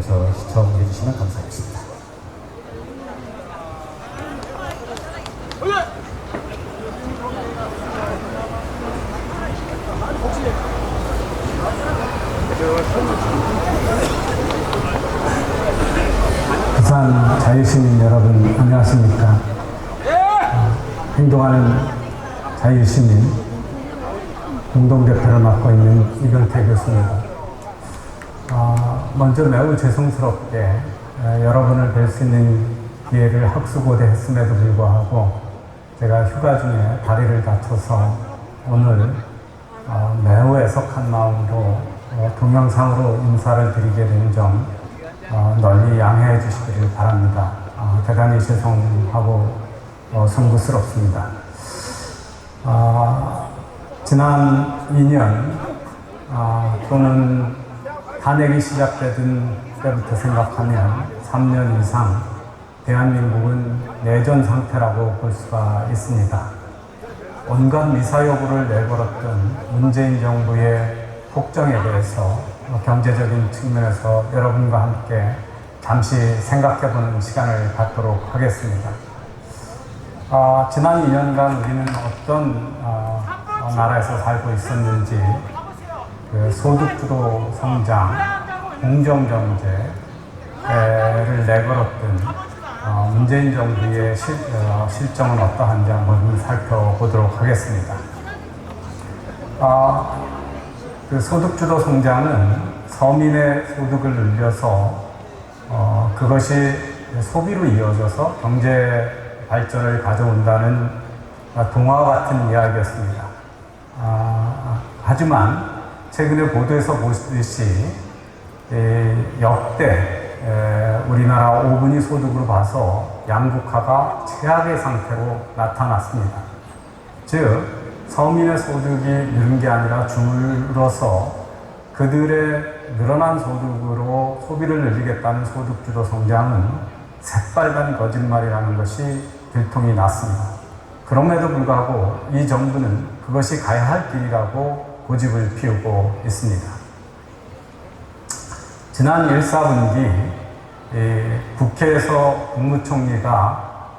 여러분께서 시청해 주시면 감사하겠습니다. 부산 자유시민 여러분 안녕하십니까? 행동하는 자유시민 공동대표를 맡고 있는 이경태 교수입니다. 먼저 매우 죄송스럽게 여러분을 뵐 수 있는 기회를 학수고대 했음에도 불구하고 제가 휴가 중에 다리를 다쳐서 오늘 매우 애석한 마음으로 동영상으로 인사를 드리게 된 점 널리 양해해 주시기를 바랍니다. 대단히 죄송하고 송구스럽습니다. 지난 2년 또는 탄핵이 시작되던 때부터 생각하면 3년 이상 대한민국은 내전 상태라고 볼 수가 있습니다. 온갖 미사 여부를 내걸었던 문재인 정부의 폭정에 대해서 경제적인 측면에서 여러분과 함께 잠시 생각해보는 시간을 갖도록 하겠습니다. 지난 2년간 우리는 어떤 나라에서 살고 있었는지 그 소득주도 성장, 공정경제를 내걸었던 문재인 정부의 실정은 어떠한지 한번 살펴보도록 하겠습니다. 그 소득주도 성장은 서민의 소득을 늘려서 그것이 소비로 이어져서 경제 발전을 가져온다는 동화와 같은 이야기였습니다. 하지만 최근에 보도에서 보시듯이 역대 우리나라 5분위 소득으로 봐서 양극화가 최악의 상태로 나타났습니다. 즉 서민의 소득이 늘은 게 아니라 줄어서 그들의 늘어난 소득으로 소비를 늘리겠다는 소득주도 성장은 새빨간 거짓말이라는 것이 들통이 났습니다. 그럼에도 불구하고 이 정부는 그것이 가야 할 길이라고 고집을 피우고 있습니다. 지난 1·4분기 국회에서 국무총리가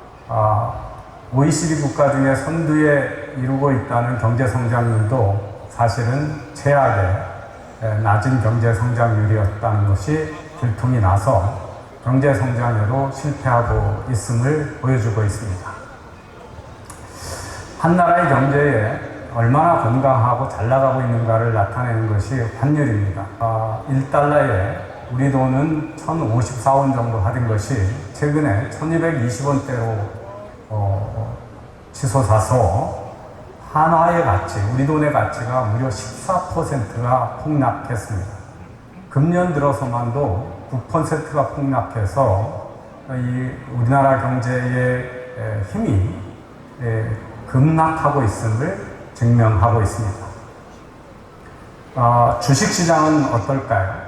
OECD 국가 중에 선두에 이루고 있다는 경제 성장률도 사실은 최악의 낮은 경제 성장률이었다는 것이 들통이 나서 경제 성장에도 실패하고 있음을 보여주고 있습니다. 한 나라의 경제에 얼마나 건강하고 잘 나가고 있는가를 나타내는 것이 환율입니다. 1달러에 우리 돈은 1,054원 정도 하던 것이 최근에 1,220원대로 치솟아서 한화의 가치, 우리 돈의 가치가 무려 14%가 폭락했습니다. 금년 들어서만도 9%가 폭락해서 이 우리나라 경제의 힘이 급락하고 있음을 증명하고 있습니다. 주식시장은 어떨까요?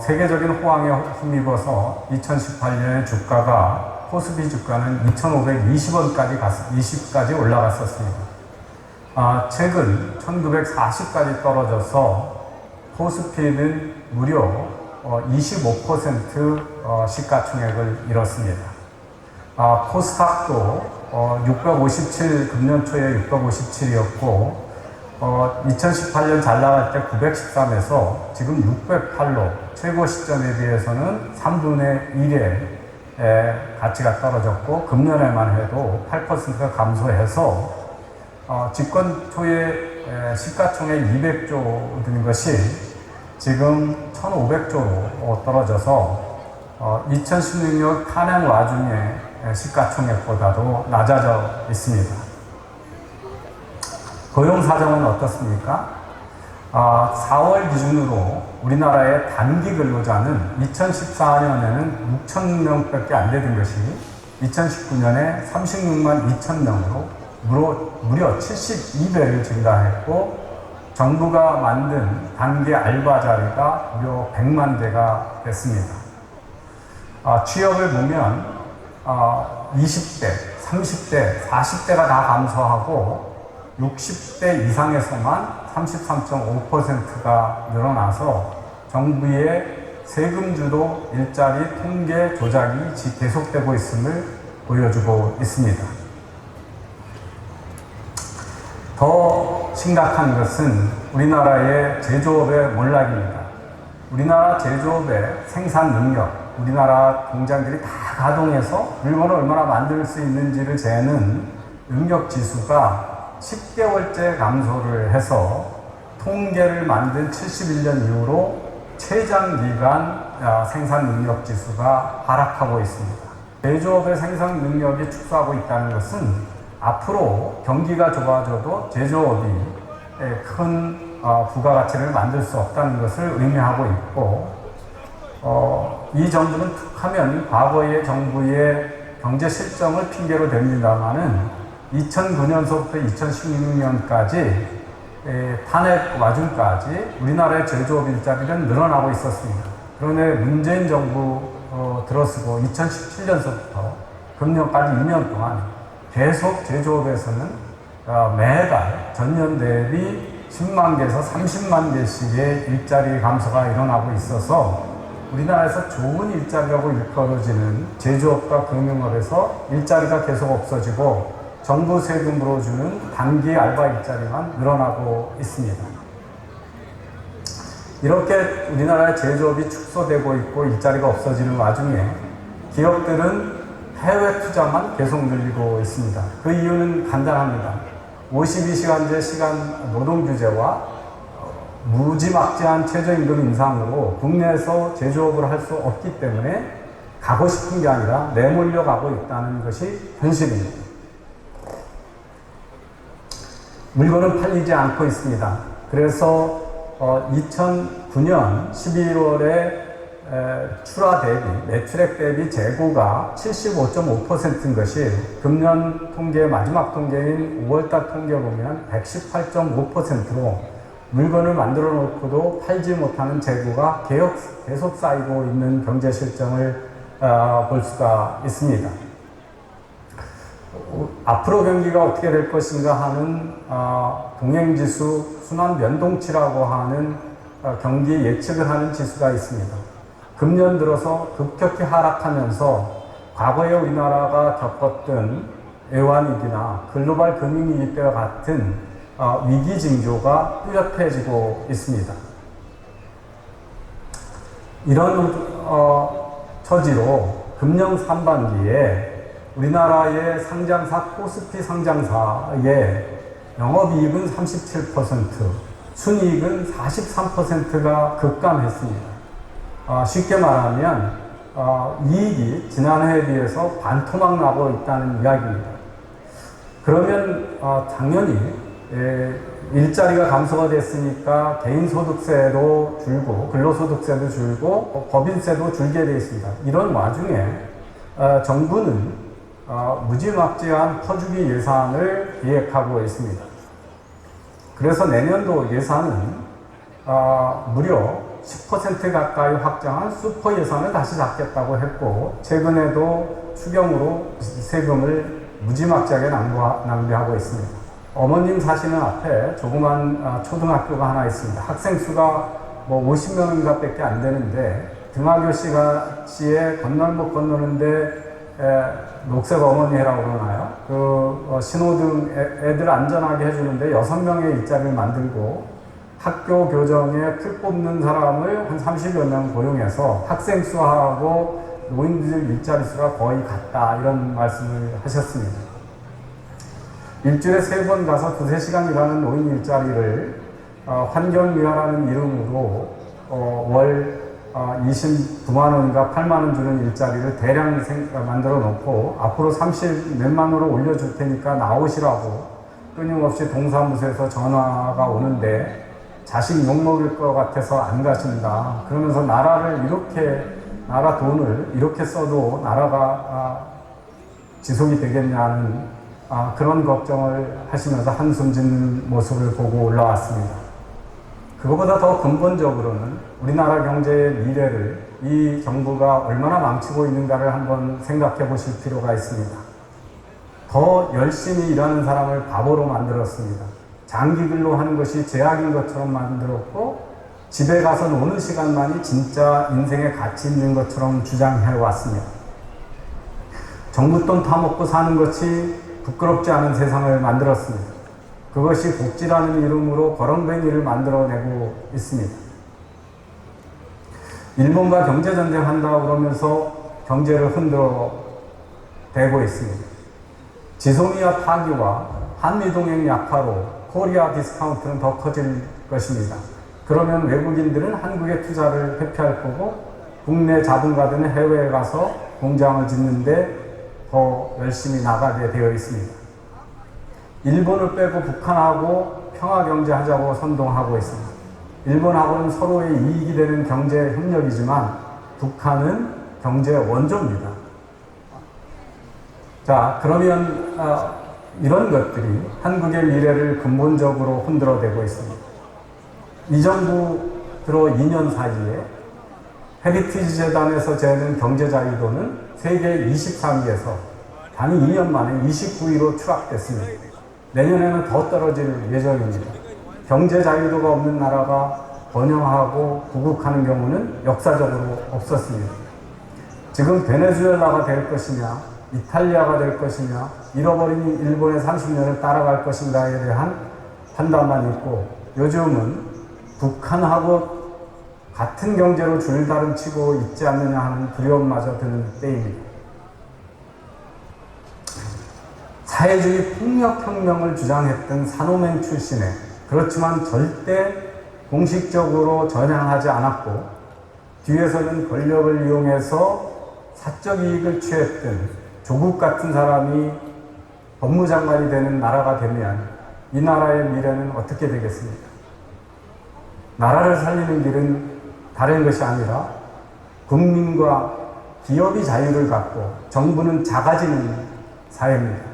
세계적인 호황에 힘입어서 2018년에 주가가 코스피 주가는 2,520원까지 올라갔었습니다. 최근 1,940까지 떨어져서 코스피는 무려 25% 시가총액을 잃었습니다. 코스닥도 657, 금년 초에 657이었고 2018년 잘 나갈 때 913에서 지금 608로 최고 시점에 비해서는 3분의 1의 가치가 떨어졌고 금년에만 해도 8%가 감소해서 집권 초에 시가총액 200조 든 것이 지금 1,500조로 떨어져서 2016년 탄핵 와중에 시가총액보다도 낮아져 있습니다. 고용 사정은 어떻습니까? 4월 기준으로 우리나라의 단기 근로자는 2014년에는 6천 명밖에 안 되던 것이 2019년에 36만 2천 명으로 무려 72배를 증가했고 정부가 만든 단기 알바 자리가 무려 100만 대가 됐습니다. 취업을 보면 20대, 30대, 40대가 다 감소하고 60대 이상에서만 33.5%가 늘어나서 정부의 세금주도 일자리 통계 조작이 계속되고 있음을 보여주고 있습니다. 더 심각한 것은 우리나라의 제조업의 몰락입니다. 우리나라 제조업의 생산 능력, 우리나라 공장들이 다 가동해서 물건을 얼마나 만들 수 있는지를 재는 능력 지수가 10개월째 감소를 해서 통계를 만든 71년 이후로 최장기간 생산 능력 지수가 하락하고 있습니다. 제조업의 생산 능력이 축소하고 있다는 것은 앞으로 경기가 좋아져도 제조업이 큰 부가가치를 만들 수 없다는 것을 의미하고 있고, 이 정부는 툭하면 과거의 정부의 경제 실정을 핑계로 댑니다만은 2009년서부터 2016년까지 탄핵 와중까지 우리나라의 제조업 일자리는 늘어나고 있었습니다. 그런데 문재인 정부 들어서고 2017년서부터 금년까지 2년 동안 계속 제조업에서는 매달 전년 대비 10만 개에서 30만 개씩의 일자리 감소가 일어나고 있어서 우리나라에서 좋은 일자리라고 일컬어지는 제조업과 금융업에서 일자리가 계속 없어지고 정부 세금으로 주는 단기 알바 일자리만 늘어나고 있습니다. 이렇게 우리나라의 제조업이 축소되고 있고 일자리가 없어지는 와중에 기업들은 해외 투자만 계속 늘리고 있습니다. 그 이유는 간단합니다. 52시간제 시간 노동 규제와 무지막지한 최저임금 인상으로 국내에서 제조업을 할 수 없기 때문에 가고 싶은 게 아니라 내몰려 가고 있다는 것이 현실입니다. 물건은 팔리지 않고 있습니다. 그래서 2009년 11월에 출하 대비, 매출액 대비 재고가 75.5%인 것이 금년 통계 마지막 통계인 5월달 통계 보면 118.5%로 물건을 만들어 놓고도 팔지 못하는 재고가 계속 쌓이고 있는 경제 실정을 볼 수가 있습니다. 앞으로 경기가 어떻게 될 것인가 하는 동행지수 순환 변동치라고 하는 경기 예측을 하는 지수가 있습니다. 금년 들어서 급격히 하락하면서 과거에 우리나라가 겪었던 외환위기나 글로벌 금융위기 때와 같은 위기 징조가 뚜렷해지고 있습니다. 이런 처지로 금년 상반기에 우리나라의 상장사 코스피 상장사의 영업이익은 37%, 순이익은 43%가 급감했습니다. 쉽게 말하면 이익이 지난해에 비해서 반토막 나고 있다는 이야기입니다. 그러면 당연히 일자리가 감소가 됐으니까 개인소득세도 줄고 근로소득세도 줄고 법인세도 줄게 되어 있습니다. 이런 와중에 정부는 무지막지한 퍼주기 예산을 기획하고 있습니다. 그래서 내년도 예산은 무려 10% 가까이 확장한 슈퍼 예산을 다시 잡겠다고 했고, 최근에도 추경으로 세금을 무지막지하게 낭비하고 있습니다. 어머님 사시는 앞에 조그만 초등학교가 하나 있습니다. 학생 수가 뭐 50명인가 밖에 안 되는데, 등하교 씨에 건널목 건너는데 녹색 어머니라고 그러나요? 신호등 애들 안전하게 해주는데 6명의 일자리를 만들고, 학교 교정에 풀 뽑는 사람을 한 30여 명 고용해서 학생 수하고 노인들 일자리 수가 거의 같다, 이런 말씀을 하셨습니다. 일주일에 3번 가서 2-3시간 일하는 노인 일자리를 환경미화라는 이름으로 월 29만 원인가 8만 원 주는 일자리를 대량 만들어 놓고 앞으로 30몇만 원으로 올려줄 테니까 나오시라고 끊임없이 동사무소에서 전화가 오는데 자식 욕먹을 것 같아서 안 가신다. 그러면서 나라 돈을 이렇게 써도 나라가 지속이 되겠냐는 그런 걱정을 하시면서 한숨 짓는 모습을 보고 올라왔습니다. 그것보다 더 근본적으로는 우리나라 경제의 미래를 이 정부가 얼마나 망치고 있는가를 한번 생각해 보실 필요가 있습니다. 더 열심히 일하는 사람을 바보로 만들었습니다. 장기 근로하는 것이 제약인 것처럼 만들었고, 집에 가서 노는 시간만이 진짜 인생의 가치 있는 것처럼 주장해 왔습니다. 정부 돈 타먹고 사는 것이 부끄럽지 않은 세상을 만들었습니다. 그것이 복지라는 이름으로 거렁뱅이를 만들어내고 있습니다. 일본과 경제전쟁 한다고 그러면서 경제를 흔들어 대고 있습니다. 지소미아 파기와 한미동맹 약화로 코리아 디스카운트는 더 커질 것입니다. 그러면 외국인들은 한국의 투자를 회피할 거고 국내 자본가들은 해외에 가서 공장을 짓는데 더 열심히 나가게 되어 있습니다. 일본을 빼고 북한하고 평화경제하자고 선동하고 있습니다. 일본하고는 서로의 이익이 되는 경제 협력이지만 북한은 경제 원조입니다. 자, 그러면 이런 것들이 한국의 미래를 근본적으로 흔들어대고 있습니다. 이 정부 들어 2년 사이에 헤리티지 재단에서 재는 경제자유도는 세계 23위에서 단 2년 만에 29위로 추락됐습니다. 내년에는 더 떨어질 예정입니다. 경제자유도가 없는 나라가 번영하고 구국하는 경우는 역사적으로 없었습니다. 지금 베네수엘라가 될 것이냐, 이탈리아가 될 것이냐, 잃어버린 일본의 30년을 따라갈 것인가에 대한 판단만 있고 요즘은 북한하고 같은 경제로 줄다름 치고 있지 않느냐 하는 두려움마저 드는 때입니다. 사회주의 폭력혁명을 주장했던 산호맹 출신의 그렇지만 절대 공식적으로 전향하지 않았고 뒤에서는 권력을 이용해서 사적 이익을 취했던 조국 같은 사람이 법무장관이 되는 나라가 되면 이 나라의 미래는 어떻게 되겠습니까? 나라를 살리는 길은 다른 것이 아니라 국민과 기업이 자유를 갖고 정부는 작아지는 사회입니다.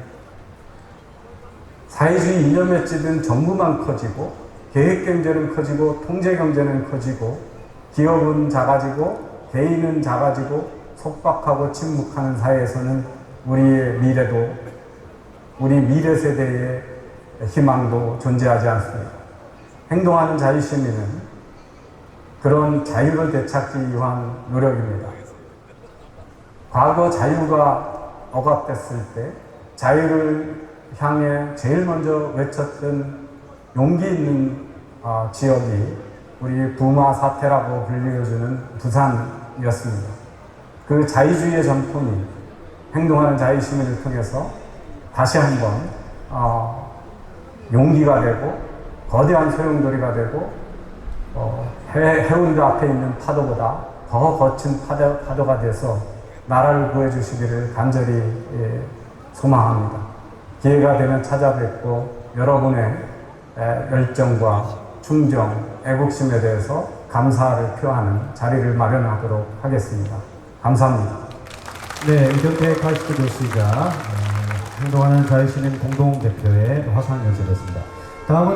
사회주의 이념에 찌든 정부만 커지고 계획경제는 커지고 통제경제는 커지고 기업은 작아지고 개인은 작아지고 속박하고 침묵하는 사회에서는 우리의 미래도 우리 미래 세대의 희망도 존재하지 않습니다. 행동하는 자유시민은 그런 자유를 되찾기 위한 노력입니다. 과거 자유가 억압됐을 때 자유를 향해 제일 먼저 외쳤던 용기 있는 지역이 우리 부마 사태라고 불리워주는 부산이었습니다. 그 자유주의의 전통이 행동하는 자유시민을 통해서 다시 한번 용기가 되고 거대한 소용돌이가 되고 해운대 앞에 있는 파도보다 더 거친 파도가 돼서 나라를 구해주시기를 간절히 소망합니다. 기회가 되면 찾아뵙고 여러분의 열정과 충정, 애국심에 대해서 감사를 표하는 자리를 마련하도록 하겠습니다. 감사합니다. 네, 이정태 카이스트 교수이자 행동하는 자유시민 공동대표의 화상 연설이었습니다. 다음은